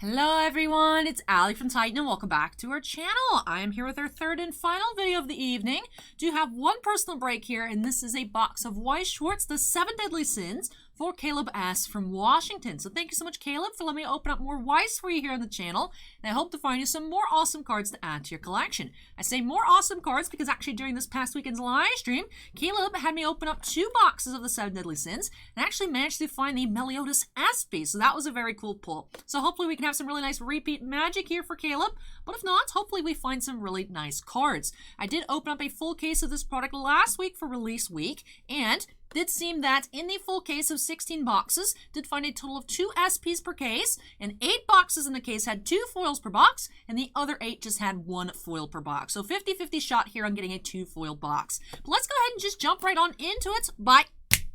Hello everyone, it's Allie from Titan and welcome back to our channel. I am here with our third and final video of the evening. Do have one personal break here, and this is a box of Weiss Schwartz, The 7 Deadly Sins for Caleb S. from Washington. So thank you so much, Caleb, for letting me open up more Weiss for you here on the channel. And I hope to find you some more awesome cards to add to your collection. I say more awesome cards because actually during this past weekend's live stream, Caleb had me open up 2 boxes of the 7 Deadly Sins and actually managed to find the Meliodas SP. So that was a very cool pull. So hopefully we can have some really nice repeat magic here for Caleb. But if not, hopefully we find some really nice cards. I did open up a full case of this product last week for release week, and did seem that in the full case of 16 boxes, did find a total of 2 SPs per case, and 8 boxes in the case had 2 foils per box, and the other 8 just had 1 foil per box. So 50-50 shot here on getting a 2 foil box. But let's go ahead and just jump right on into it by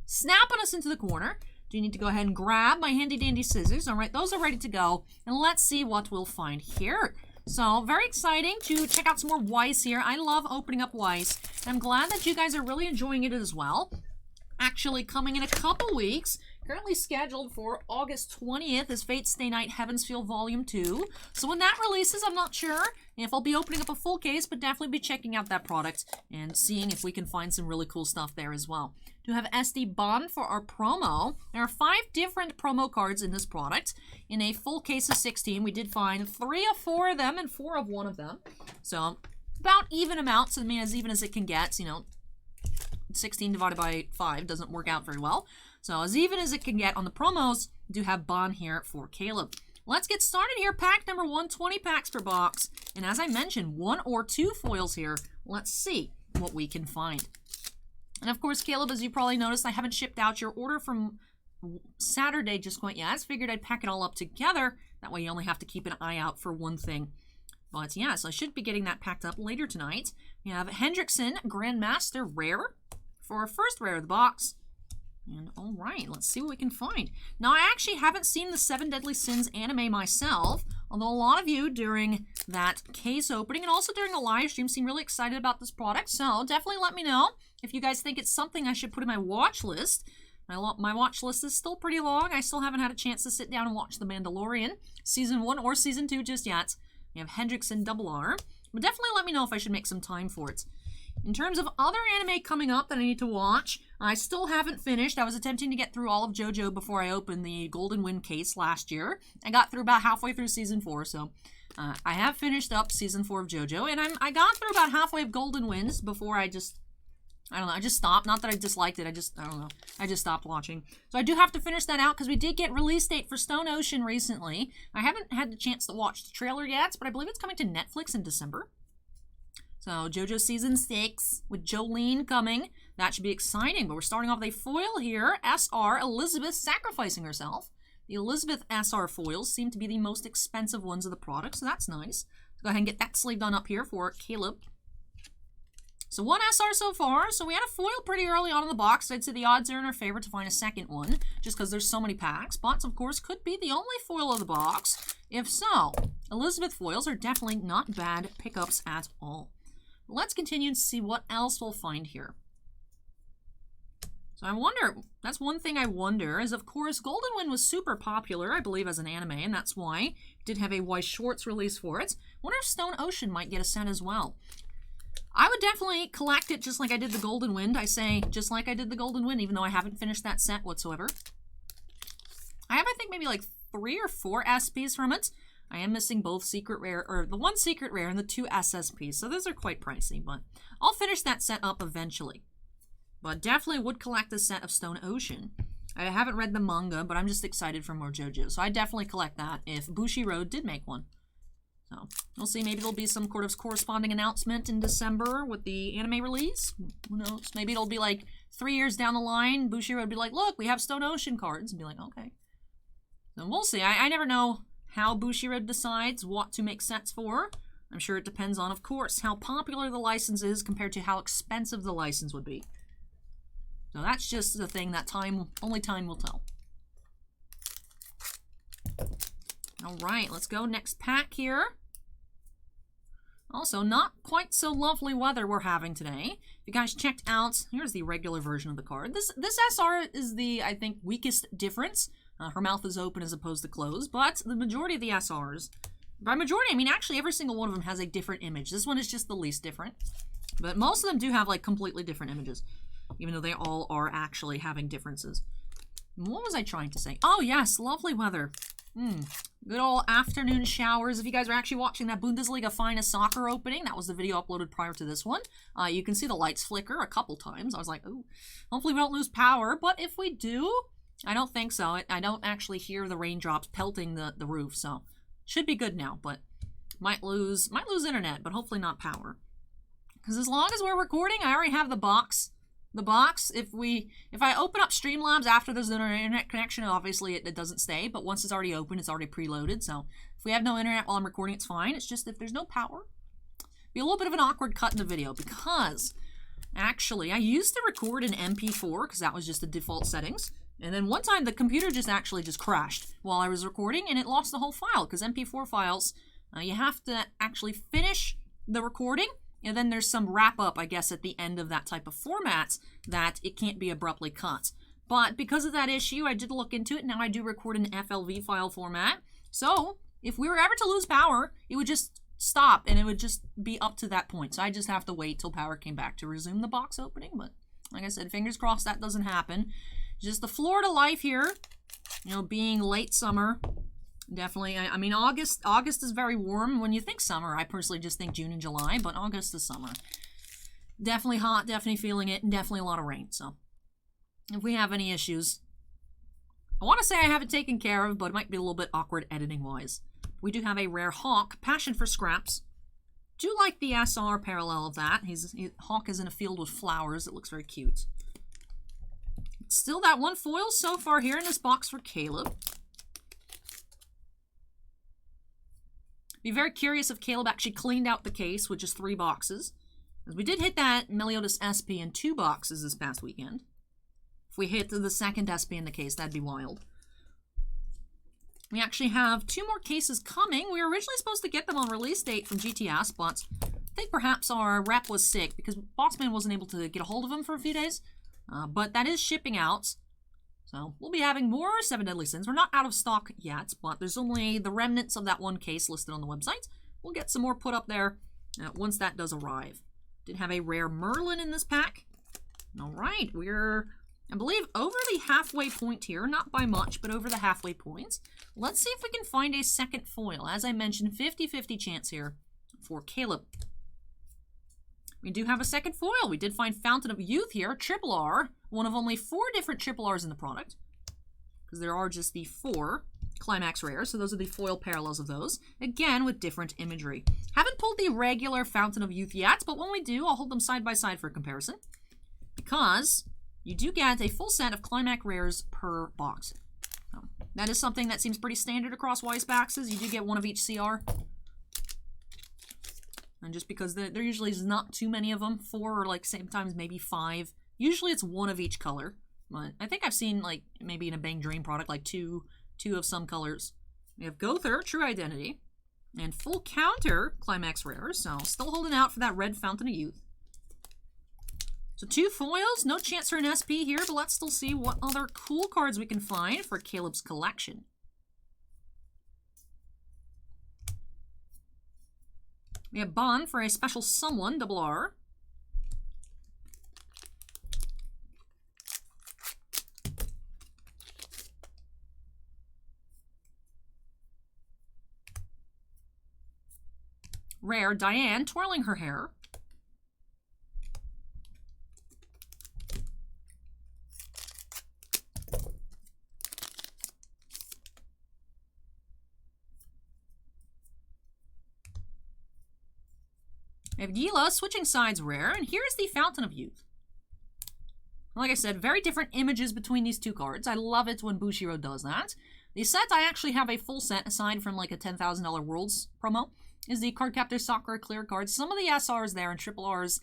snapping us into the corner. Do you need to go ahead and grab my handy dandy scissors? All right, those are ready to go, and let's see what we'll find here. So, very exciting to check out some more Weiss here. I love opening up Weiss, and I'm glad that you guys are really enjoying it as well. Actually coming in a couple weeks, currently scheduled for August 20th is Fate's Stay Night Heaven's Feel Volume 2. So when that releases, I'm not sure if I'll be opening up a full case, but definitely be checking out that product and seeing if we can find some really cool stuff there as well. To have SD Bond for our promo. There are 5 different promo cards in this product. In a full case of 16, we did find 3 of 4 of them and 4 of 1 of them. So about even amounts. I mean, as even as it can get, you know. 16 divided by 5 doesn't work out very well. So as even as it can get on the promos, do have Bond here for Caleb. Let's get started here. Pack number 1, 20 packs per box. And as I mentioned, 1 or 2 foils here. Let's see what we can find. And of course, Caleb, as you probably noticed, I haven't shipped out your order from Saturday just quite yet. I just figured I'd pack it all up together. That way you only have to keep an eye out for one thing. But yeah, so I should be getting that packed up later tonight. We have Hendrickson Grandmaster Rare for our first rare of the box. And all right, let's see what we can find. Now, I actually haven't seen the 7 Deadly Sins anime myself, although a lot of you during that case opening and also during the live stream seem really excited about this product. So definitely let me know if you guys think it's something I should put in my watch list. My watch list is still pretty long. I still haven't had a chance to sit down and watch The Mandalorian, Season 1 or Season 2 just yet. We have Hendrickson Double R. But definitely let me know if I should make some time for it. In terms of other anime coming up that I need to watch, I still haven't finished. I was attempting to get through all of JoJo before I opened the Golden Wind case last year. I got through about halfway through Season 4, so I have finished up Season 4 of JoJo, and I got through about halfway of Golden Winds before I just stopped. Not that I disliked it, I don't know. I just stopped watching. So I do have to finish that out because we did get release date for Stone Ocean recently. I haven't had the chance to watch the trailer yet, but I believe it's coming to Netflix in December. So, JoJo Season 6 with Jolene coming. That should be exciting, but we're starting off with a foil here. SR Elizabeth sacrificing herself. The Elizabeth SR foils seem to be the most expensive ones of the product, so that's nice. Go ahead and get that sleeve done up here for Caleb. So, 1 SR so far. So, we had a foil pretty early on in the box. I'd say the odds are in our favor to find a second one, just because there's so many packs. Bots, of course, could be the only foil of the box. If so, Elizabeth foils are definitely not bad pickups at all. Let's continue and see what else we'll find here. So I wonder, that's one thing I wonder, is of course Golden Wind was super popular, I believe, as an anime, and that's why it did have a Weiss Schwartz release for it. Wonder if Stone Ocean might get a set as well. I would definitely collect it just like I did the Golden Wind. I say just like I did the Golden Wind, even though I haven't finished that set whatsoever. I have, I think, maybe like 3 or 4 SPs from it. I am missing both secret rare, or the 1 secret rare and the 2 SSPs, so those are quite pricey, but I'll finish that set up eventually. But definitely would collect the set of Stone Ocean. I haven't read the manga, but I'm just excited for more JoJo, so I definitely collect that if Bushiroad did make one. So, we'll see, maybe there'll be some sort of corresponding announcement in December with the anime release. Who knows? Maybe it'll be like 3 years down the line, Bushiroad will be like, look, we have Stone Ocean cards, and be like, okay. So we'll see. I never know how Bushiroad decides what to make sets for. I'm sure it depends on, of course, how popular the license is compared to how expensive the license would be. So that's just the thing that only time will tell. Alright, let's go next pack here. Also, not quite so lovely weather we're having today. If you guys checked out, here's the regular version of the card. This SR is the, I think, weakest difference Her mouth is open as opposed to closed, but the majority of the SRs, by majority, I mean actually every single one of them has a different image. This one is just the least different, but most of them do have like completely different images, even though they all are actually having differences. What was I trying to say? Oh yes, lovely weather. Good old afternoon showers. If you guys are actually watching that Bundesliga Finest Soccer opening, that was the video uploaded prior to this one. You can see the lights flicker a couple times. I was like, oh, hopefully we don't lose power, but if we do, I don't think so. I don't actually hear the raindrops pelting the roof, so should be good now, but might lose internet, but hopefully not power. Because as long as we're recording, I already have the box. The box, if I open up Streamlabs after there's an internet connection, obviously it doesn't stay, but once it's already open, it's already preloaded, so if we have no internet while I'm recording, it's fine. It's just if there's no power, be a little bit of an awkward cut in the video, because actually I used to record in MP4 because that was just the default settings, and then one time the computer just crashed while I was recording, and it lost the whole file, because MP4 files, you have to actually finish the recording, and then there's some wrap up, I guess, at the end of that type of format that it can't be abruptly cut. But because of that issue, I did look into it. Now I do record in FLV file format. So if we were ever to lose power, it would just stop and it would just be up to that point. So I just have to wait till power came back to resume the box opening. But like I said, fingers crossed that doesn't happen. Just the Florida life here, you know, being late summer. Definitely, I mean, August is very warm. When you think summer, I personally just think June and July, but August is summer. Definitely hot, definitely feeling it, and definitely a lot of rain. So, if we have any issues, I want to say I have it taken care of, but it might be a little bit awkward editing-wise. We do have a rare Hawk, Passion for Scraps. Do like the SR parallel of that. Hawk is in a field with flowers. It looks very cute. Still that one foil so far here in this box for Caleb. Be very curious if Caleb actually cleaned out the case with just 3 boxes. Because we did hit that Meliodas SP in 2 boxes this past weekend. If we hit the second SP in the case, that'd be wild. We actually have 2 more cases coming. We were originally supposed to get them on release date from GTS, but I think perhaps our rep was sick because Bossman wasn't able to get a hold of him for a few days. But that is shipping out. So we'll be having more 7 Deadly Sins. We're not out of stock yet, but there's only the remnants of that one case listed on the website. We'll get some more put up there once that does arrive. Did have a rare Merlin in this pack. All right, we're, I believe, over the halfway point here. Not by much, but over the halfway point. Let's see if we can find a second foil. As I mentioned, 50-50 chance here for Caleb. We do have a second foil. We did find Fountain of Youth here, Triple R. One of only 4 different Triple R's in the product. Because there are just the 4 Climax Rares, so those are the foil parallels of those. Again, with different imagery. Haven't pulled the regular Fountain of Youth yet, but when we do, I'll hold them side by side for comparison. Because you do get a full set of Climax Rares per box. So, that is something that seems pretty standard across Weiss boxes. You do get 1 of each CR. And just because there usually is not too many of them, 4 or like sometimes maybe 5. Usually it's 1 of each color. But I think I've seen like maybe in a Bang Dream product like two of some colors. We have Gother, True Identity, and Full Counter Climax Rares. So still holding out for that red Fountain of Youth. So 2 foils, no chance for an SP here, but let's still see what other cool cards we can find for Caleb's collection. We have Bond for a special someone, Double R. Rare Diane twirling her hair. We have Gila, switching sides rare, and here's the Fountain of Youth. Like I said, very different images between these 2 cards. I love it when Bushiroad does that. The set, I actually have a full set, aside from like a $10,000 Worlds promo, is the Cardcaptor Sakura clear cards. Some of the SRs there and Triple Rs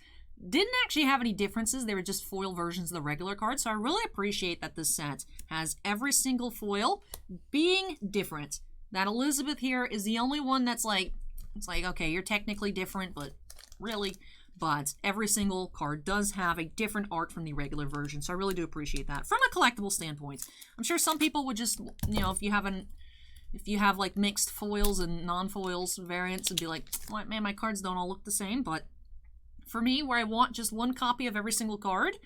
didn't actually have any differences. They were just foil versions of the regular cards, so I really appreciate that this set has every single foil being different. That Elizabeth here is the only one that's like, it's like, okay, you're technically different, but really, but every single card does have a different art from the regular version, so I really do appreciate that. From a collectible standpoint, I'm sure some people would just, you know, if you have like mixed foils and non-foils variants, and be like, well, man, my cards don't all look the same. But for me, where I want just one copy of every single card,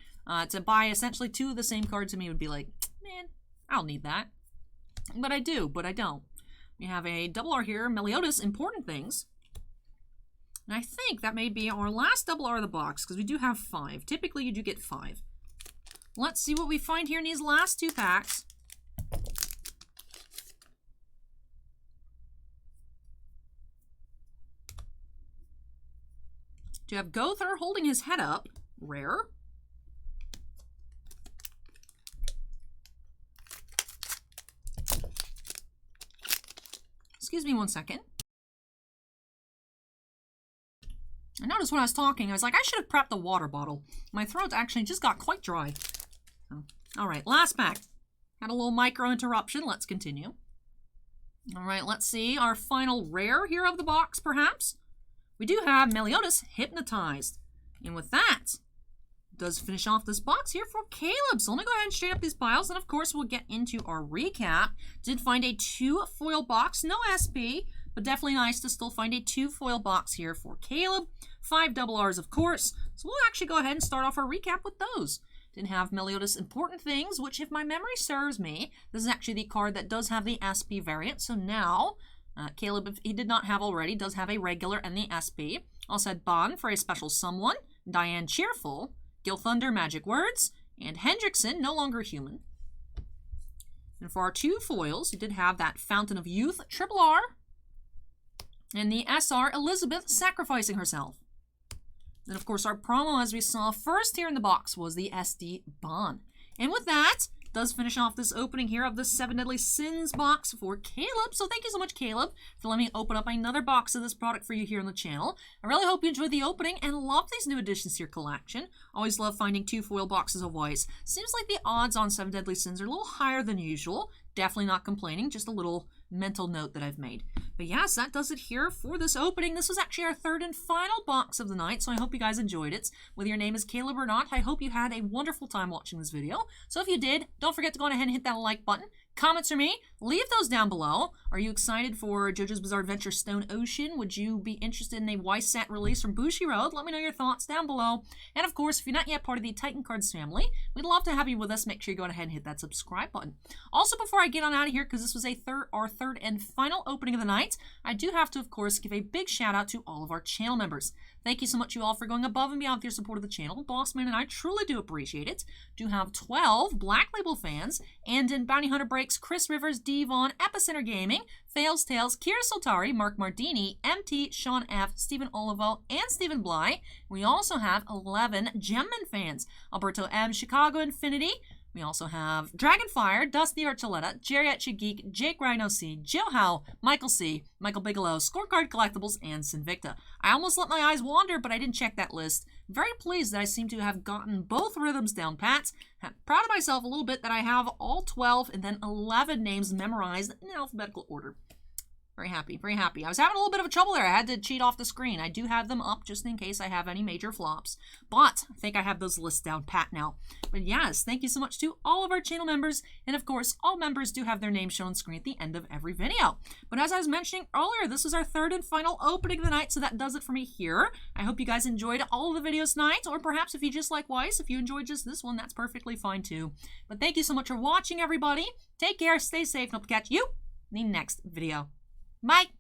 to buy essentially 2 of the same card to me would be like, man, I don't need that. But I do, but I don't. We have a double R here, Meliodas, Important Things. And I think that may be our last double R of the box, because we do have 5. Typically, you do get 5. Let's see what we find here in these last 2 packs. Do you have Gother holding his head up? Rare. Excuse me 1 second. I noticed when I was talking, I was like, I should have prepped the water bottle. My throat actually just got quite dry. So, all right, last pack. Had a little micro interruption. Let's continue. All right, let's see our final rare here of the box, perhaps. We do have Meliodas, Hypnotized. And with that, does finish off this box here for Caleb. So let me go ahead and straight up these piles, and of course we'll get into our recap. Did find a 2 foil box, no SP, but definitely nice to still find a 2 foil box here for Caleb. 5 double R's, of course. So we'll actually go ahead and start off our recap with those. Didn't have Meliodas, Important Things, which if my memory serves me, this is actually the card that does have the SP variant. So now, Caleb, if he did not have already, does have a regular and the SP. Also had Bond for a special someone, Diane Cheerful, Gil Thunder, Magic Words, and Hendrickson, No Longer Human. And for our 2 foils, we did have that Fountain of Youth, Triple R, and the SR, Elizabeth, Sacrificing Herself. And of course, our promo, as we saw first here in the box, was the SD Bond. And with that, does finish off this opening here of the 7 Deadly Sins box for Caleb. So thank you so much, Caleb, for letting me open up another box of this product for you here on the channel. I really hope you enjoyed the opening and love these new additions to your collection. Always love finding 2 foil boxes of Weiss. Seems like the odds on 7 Deadly Sins are a little higher than usual. Definitely not complaining, just a little mental note that I've made. But yes, that does it here for this opening. This was actually our 3rd and final box of the night, so I hope you guys enjoyed it. Whether your name is Caleb or not, I hope you had a wonderful time watching this video. So if you did, don't forget to go ahead and hit that like button. Comments from me, leave those down below. Are you excited for JoJo's Bizarre Adventure Stone Ocean? Would you be interested in a Weiss set release from Bushiroad? Let me know your thoughts down below. And of course, if you're not yet part of the Titan Cards family, we'd love to have you with us. Make sure you go ahead and hit that subscribe button. Also, before I get on out of here, because this was our third and final opening of the night, I do have to, of course, give a big shout out to all of our channel members. Thank you so much, you all, for going above and beyond with your support of the channel. Bossman and I truly do appreciate it. Do have 12 Black Label fans, and in Bounty Hunter Breaks, Chris Rivers, Devon, Epicenter Gaming, Fails Tales, Kira Soltari, Mark Mardini, MT, Sean F, Stephen Olivo, and Stephen Bly. We also have 11 Gemman fans, Alberto M, Chicago Infinity. We also have Dragonfire, Dusty Archuleta, Geriatric Geek, Jake Rhino C, Jill Howe, Michael C, Michael Bigelow, Scorecard Collectibles, and Sinvicta. I almost let my eyes wander, but I didn't check that list. Very pleased that I seem to have gotten both rhythms down pat. Proud of myself a little bit that I have all 12 and then 11 names memorized in alphabetical order. Very happy, very happy. I was having a little bit of a trouble there. I had to cheat off the screen. I do have them up just in case I have any major flops. But I think I have those lists down pat now. But yes, thank you so much to all of our channel members. And of course, all members do have their names shown on screen at the end of every video. But as I was mentioning earlier, this is our 3rd and final opening of the night. So that does it for me here. I hope you guys enjoyed all of the videos tonight. Or perhaps if you just like Weiss, if you enjoyed just this one, that's perfectly fine too. But thank you so much for watching, everybody. Take care, stay safe, and I'll catch you in the next video. Bye!